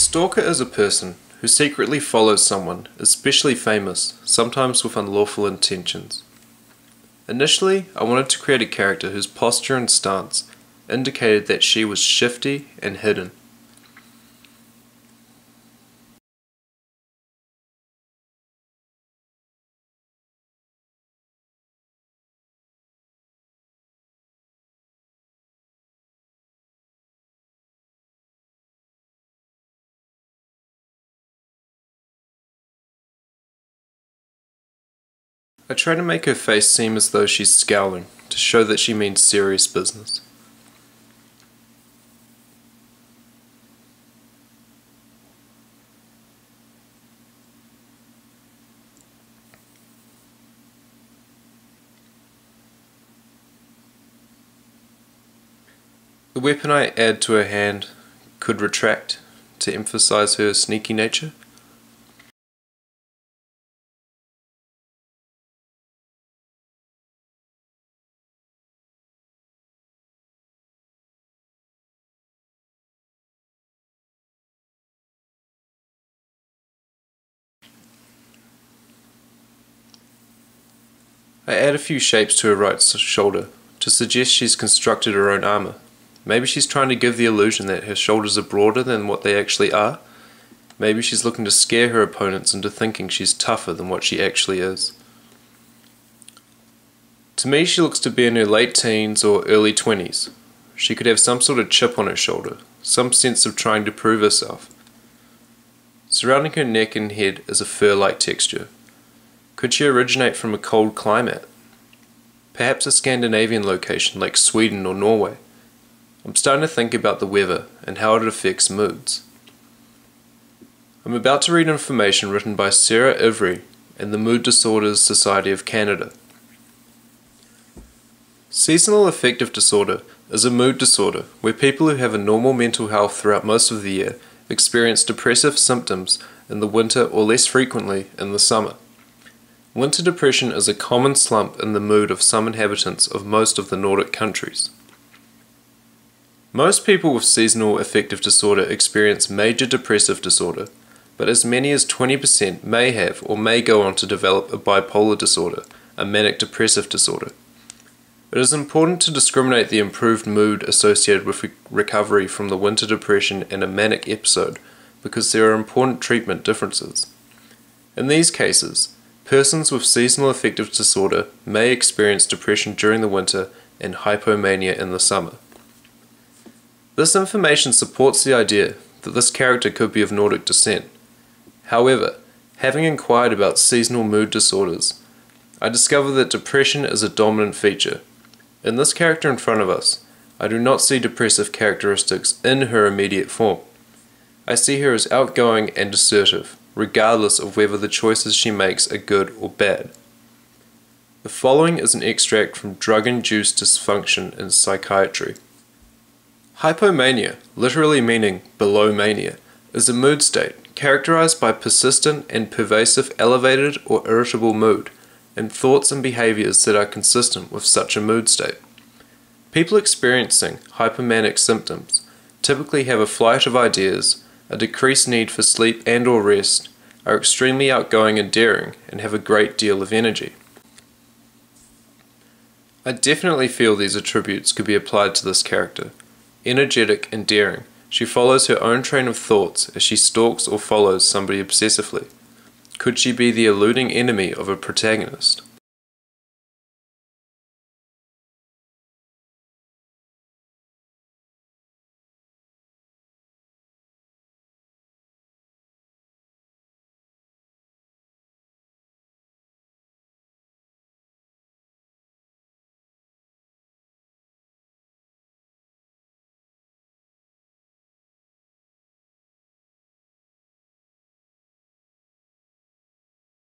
Stalker is a person who secretly follows someone, especially famous, sometimes with unlawful intentions. Initially, I wanted to create a character whose posture and stance indicated that she was shifty and hidden. I try to make her face seem as though she's scowling, to show that she means serious business. The weapon I add to her hand could retract to emphasize her sneaky nature. I add a few shapes to her right shoulder to suggest she's constructed her own armor. Maybe she's trying to give the illusion that her shoulders are broader than what they actually are. Maybe she's looking to scare her opponents into thinking she's tougher than what she actually is. To me, she looks to be in her late teens or early 20s. She could have some sort of chip on her shoulder, some sense of trying to prove herself. Surrounding her neck and head is a fur-like texture. Could she originate from a cold climate? Perhaps a Scandinavian location like Sweden or Norway. I'm starting to think about the weather and how it affects moods. I'm about to read information written by Sarah Ivry and the Mood Disorders Society of Canada. Seasonal affective disorder is a mood disorder where people who have a normal mental health throughout most of the year experience depressive symptoms in the winter or less frequently in the summer. Winter depression is a common slump in the mood of some inhabitants of most of the Nordic countries. Most people with seasonal affective disorder experience major depressive disorder, but as many as 20% may have or may go on to develop a bipolar disorder, a manic depressive disorder. It is important to discriminate the improved mood associated with recovery from the winter depression and a manic episode because there are important treatment differences. In these cases, persons with seasonal affective disorder may experience depression during the winter and hypomania in the summer. This information supports the idea that this character could be of Nordic descent. However, having inquired about seasonal mood disorders, I discover that depression is a dominant feature. In this character in front of us, I do not see depressive characteristics in her immediate form. I see her as outgoing and assertive, regardless of whether the choices she makes are good or bad. The following is an extract from Drug-Induced Dysfunction in Psychiatry. Hypomania, literally meaning below mania, is a mood state characterized by persistent and pervasive elevated or irritable mood, and thoughts and behaviors that are consistent with such a mood state. People experiencing hypomanic symptoms typically have a flight of ideas, a decreased need for sleep and or rest, are extremely outgoing and daring, and have a great deal of energy. I definitely feel these attributes could be applied to this character. Energetic and daring, she follows her own train of thoughts as she stalks or follows somebody obsessively. Could she be the eluding enemy of a protagonist?